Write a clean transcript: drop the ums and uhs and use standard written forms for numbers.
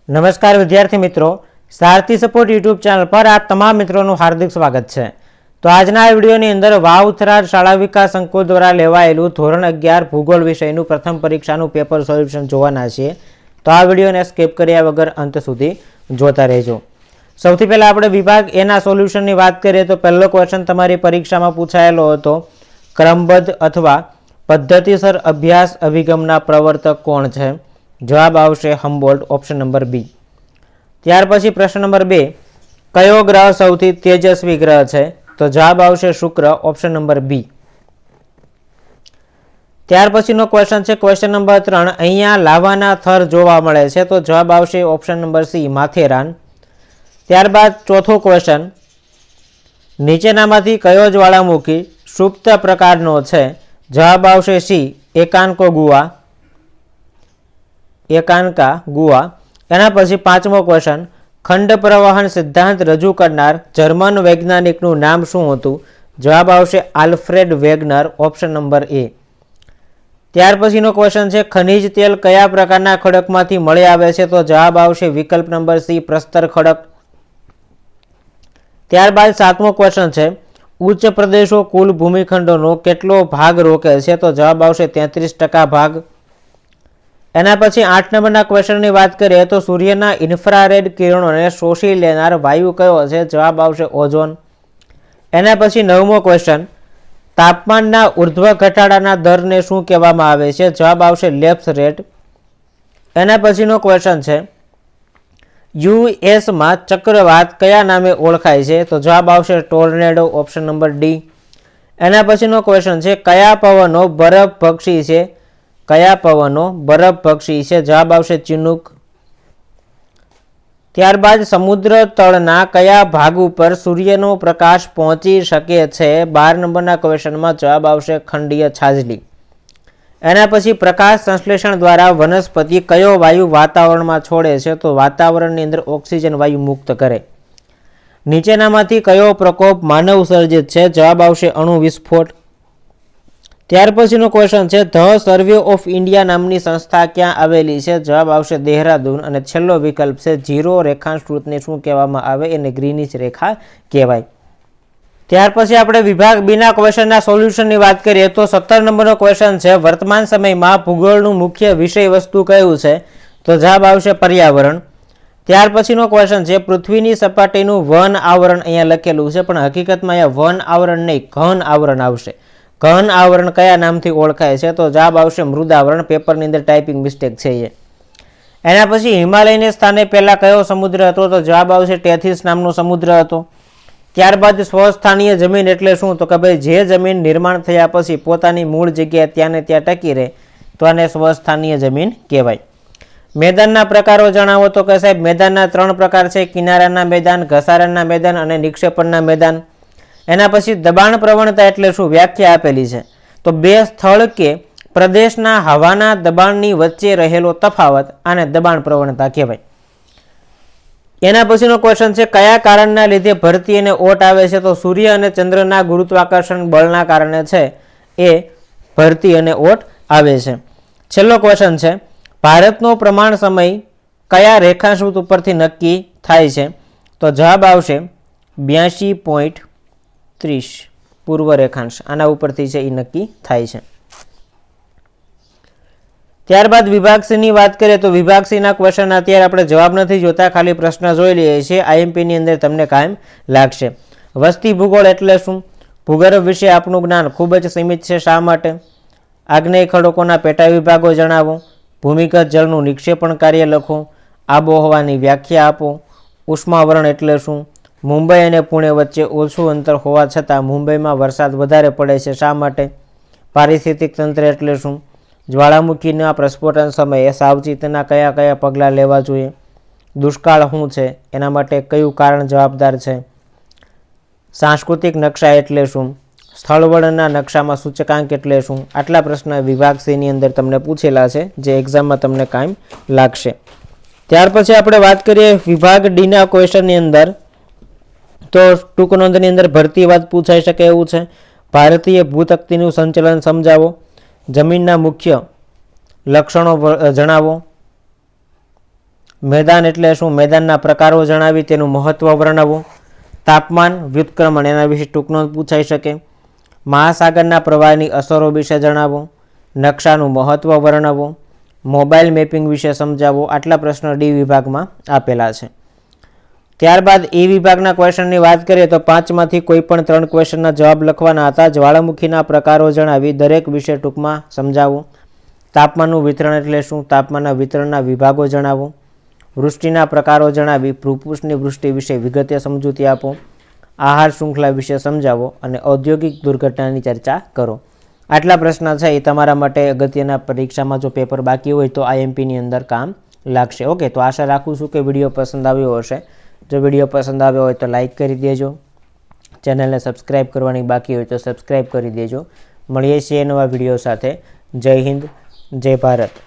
નમસ્કાર વિદ્યાર્થી મિત્રો, સારથી સપોર્ટ યુટ્યુબ ચેનલ પર આપ તમામ મિત્રોનું હાર્દિક સ્વાગત છે। તો આજના આ વિડીયોની અંદર વાવથરા શાળા વિકાસ અંકો દ્વારા લેવાયેલું ધોરણ 11 ભૂગોળ વિષયનું પ્રથમ પરીક્ષાનું પેપર સોલ્યુશન જોવાના છીએ। તો આ વિડીયોને સ્કીપ કર્યા વગર અંત સુધી જોતા રહેજો। સૌથી પહેલા આપણે વિભાગ એના સોલ્યુશનની વાત કરીએ તો પહેલો ક્વેશ્ચન તમારી પરીક્ષામાં પૂછાયેલો હતો, ક્રમબદ્ધ અથવા પદ્ધતિસર અભ્યાસ અભિગમના પ્રવર્તક કોણ છે? જવાબ આવશે હમ્બોલ્ટ, ઓપ્શન નંબર બી। ત્યાર પછી પ્રશ્ન નંબર 2, કયો ગ્રહ સૌથી તેજસ્વી ગ્રહ છે? તો જવાબ આવશે શુક્ર, ઓપ્શન નંબર બી। ત્યાર પછીનો ક્વેશ્ચન છે ક્વેશ્ચન નંબર 3, અહીંયા લાવાના થર જોવા મળે છે? તો જવાબ આવશે ઓપ્શન નંબર સી, માથેરાન। ત્યારબાદ ચોથો ક્વેશ્ચન, નીચેનામાંથી કયો જ્વાળામુખી સુપ્ત પ્રકારનો છે? જવાબ આવશે સી, એકાંકા ગુવા। એના પછી પાંચમો ક્વેશ્ચન, ખંડ પ્રવહન સિદ્ધાંત રજૂ કરનાર જર્મન વૈજ્ઞાનિકનું નામ શું હતું? જવાબ આવશે આલ્ફ્રેડ વેગનર, ઓપ્શન નંબર એ। ત્યાર પછીનો ક્વેશ્ચન છે, ખનિજ તેલ કયા પ્રકારના ખડકમાંથી મળી આવે છે? તો જવાબ આવશે વિકલ્પ નંબર સી, પ્રસ્તર ખડક। ત્યારબાદ સાતમો ક્વેશ્ચન છે, ઉચ્ચ પ્રદેશો કુલ ભૂમિખંડોનો કેટલો ભાગ રોકે છે? તો જવાબ આવશે 33% ભાગ। એના પછી 8 નંબરના ક્વેશ્ચનની વાત કરીએ તો સૂર્યના ઇન્ફ્રારેડ કિરણોને શોષી લેનાર વાયુ કયો છે? જવાબ આવશે ઓઝોન। એના પછી 9મો ક્વેશ્ચન, તાપમાનના ઉર્ધ્વ ઘટાડાના દરને શું કહેવામાં આવે છે? જવાબ આવશે લેપ્સ રેટ। એના પછીનો ક્વેશ્ચન છે, યુએસમાં ચક્રવાત કયા નામે ઓળખાય છે? તો જવાબ આવશે ટોર્નેડો, ઓપ્શન નંબર ડી। એના પછીનો ક્વેશ્ચન છે, કયા પવનો બરફભક્ષી છે? જવાબ આવશે ચિનુક। ત્યારબાદ સમુદ્ર તળના કયા ભાગ ઉપર સૂર્યનો પ્રકાશ પહોંચી શકે છે? 12 નંબરના ક્વેશ્ચનમાં જવાબ આવશે ખંડીય છાજલી। એના પછી પ્રકાશ સંશ્લેષણ દ્વારા વનસ્પતિ કયો વાયુ વાતાવરણમાં છોડે છે? તો વાતાવરણની અંદર ઓક્સિજન વાયુ મુક્ત કરે। નીચેનામાંથી કયો પ્રકોપ માનવ સર્જિત છે? જવાબ આવશે અણુ વિસ્ફોટ। ત્યાર પછીનો ક્વેશ્ચન છે, ધ સર્વે ઓફ ઇન્ડિયા નામની સંસ્થા ક્યાં આવેલી છે? જવાબ આવશે દેહરાદૂન। અને છેલ્લો વિકલ્પ છે, ઝીરો રેખાંશવૃત્તને શું કહેવામાં આવે? એને ગ્રીનિચ રેખા કહેવાય। ત્યાર પછી આપણે વિભાગ બીના ક્વેશ્ચનના સોલ્યુશનની વાત કરીએ તો 17 નંબરનો ક્વેશ્ચન છે, વર્તમાન સમયમાં ભૂગોળનું મુખ્ય વિષય વસ્તુ કયું છે? તો જવાબ આવશે પર્યાવરણ। ત્યાર પછીનો ક્વેશ્ચન છે, પૃથ્વીની સપાટીનું વન આવરણ અહીંયા લખેલું છે, પણ હકીકતમાં અહીંયા વન આવરણ નહીં, ઘન આવરણ આવશે। ઘન આવરણ કયા નામથી ઓળખાય છે? તો જવાબ આવશે મૃદાવરણ। પેપરની અંદર ટાઈપિંગ મિસ્ટેક છે એ। એના પછી હિમાલયને સ્થાને પહેલા કયો સમુદ્ર હતો? તો જવાબ આવશે ટેથિસ નામનો સમુદ્ર હતો। ત્યારબાદ સ્વસ્થાનીય જમીન એટલે શું? તો કે ભાઈ જે જમીન નિર્માણ થયા પછી પોતાની મૂળ જગ્યાએ ત્યાંને ત્યાં ટકી રહે તો આને સ્વસ્થાનીય જમીન કહેવાય। મેદાનના પ્રકારો જણાવો? તો કે સાહેબ મેદાનના 3 પ્રકાર છે, કિનારાના મેદાન, ઘસારાના મેદાન અને નિક્ષેપણના મેદાન। એના પછી દબાણ પ્રવણતા એટલે શું? વ્યાખ્યા આપેલી છે, તો બે સ્થળ કે પ્રદેશના હવાના દબાણની વચ્ચે રહેલો તફાવત આને દબાણ પ્રવણતા કહેવાય। એના પછીનો ક્વેશ્ચન છે, કયા કારણના લીધે ભરતી અને ઓટ આવે છે? તો સૂર્ય અને ચંદ્રના ગુરુત્વાકર્ષણ બળના કારણે છે એ ભરતી અને ઓટ આવે છે। છેલ્લો ક્વેશ્ચન છે, ભારતનો પ્રમાણ સમય કયા રેખાંશ ઉપરથી નક્કી થાય છે? તો જવાબ આવશે 82.30 પૂર્વ રેખાંશ, આના ઉપરથી છે એ નક્કી થાય છે। ત્યારબાદ વિભાગ સી વાત કરીએ તો વિભાગ સીના ક્વેશ્ચન અત્યારે આપણે જવાબ નથી જોતા, ખાલી પ્રશ્ન જોઈ લઈએ છીએ, આઈએમપીની અંદર તમને કાયમ લાગશે। વસ્તી ભૂગોળ એટલે શું? ભૂગર્ભ વિશે આપનું જ્ઞાન ખૂબ જ સીમિત છે, શા માટે? આગ્નેય ખડકોના પેટા વિભાગો જણાવો, ભૂમિગત જળનું નિક્ષેપણ કાર્ય લખો, આબોહવાની વ્યાખ્યા આપો, ઉષ્માવરણ એટલે શું? મુંબઈ અને પુણે વચ્ચે ઓછું અંતર હોવા છતાં મુંબઈમાં વરસાદ વધારે પડે છે, શા માટે? પારિસ્થિતિક તંત્ર એટલે શું? જ્વાળામુખીના પ્રસ્ફોટન સમયે સાવચેતીના કયા કયા પગલાં લેવા જોઈએ? દુષ્કાળ શું છે? એના માટે કયું કારણ જવાબદાર છે? સાંસ્કૃતિક નકશા એટલે શું? સ્થળવર્ણનના નકશામાં સૂચકાંક એટલે શું? આટલા પ્રશ્ન વિભાગ સીની અંદર તમને પૂછેલા છે, જે એક્ઝામમાં તમને કાયમ લાગશે। ત્યાર પછી આપણે વાત કરીએ વિભાગ ડીના ક્વેશ્ચનની અંદર, તો ટૂંક નોંધની અંદર ભરતી વાત પૂછાઈ શકે એવું છે, ભારતીય ભૂતકતીનું સંચલન સમજાવો, જમીનના મુખ્ય લક્ષણો જણાવો, મેદાન એટલે શું? મેદાનના પ્રકારો જણાવી તેનું મહત્વ વર્ણવવું. તાપમાન, વ્યુત્ક્રમણ એના વિશે ટૂંક નોંધ પૂછાઈ શકે. મહાસાગરના પ્રવાહની અસરો વિશે જણાવો. નકશાનું મહત્વ વર્ણવવું. મોબાઈલ મેપિંગ વિશે સમજાવો. આટલા પ્રશ્નો ડી વિભાગમાં આપેલા છે. ત્યારબાદ એ વિભાગના ક્વેશ્ચનની વાત કરીએ તો 5માંથી કોઈ પણ 3 ક્વેશ્ચનના જવાબ લખવાના હતા. જ્વાળામુખીના પ્રકારો જણાવી દરેક વિશે ટૂંકમાં સમજાવો. તાપમાનનું વિતરણ એટલે શું? તાપમાનના વિતરણના વિભાગો જણાવો. વૃષ્ટિના પ્રકારો જણાવી ભૂપૃષ્ઠની વૃષ્ટિ વિશે વિગતે સમજૂતી આપો. આહાર શૃંખલા વિશે સમજાવો અને ઔદ્યોગિક દુર્ઘટનાની ચર્ચા કરો. આટલા પ્રશ્ન છે એ તમારા માટે અગત્યના પરીક્ષામાં જો પેપર બાકી હોય તો IMPની અંદર કામ લાગશે. ઓકે, તો આશા રાખું છું કે વિડીયો પસંદ આવ્યો હશે. જો વિડીયો પસંદ આવ્યો હોય તો લાઇક કરી દેજો. ચેનલને સબસ્ક્રાઈબ કરવાની બાકી હોય તો સબસ્ક્રાઈબ કરી દેજો. મળીએ છીએ નવા વિડીયો સાથે. જય હિન્દ, જય ભારત.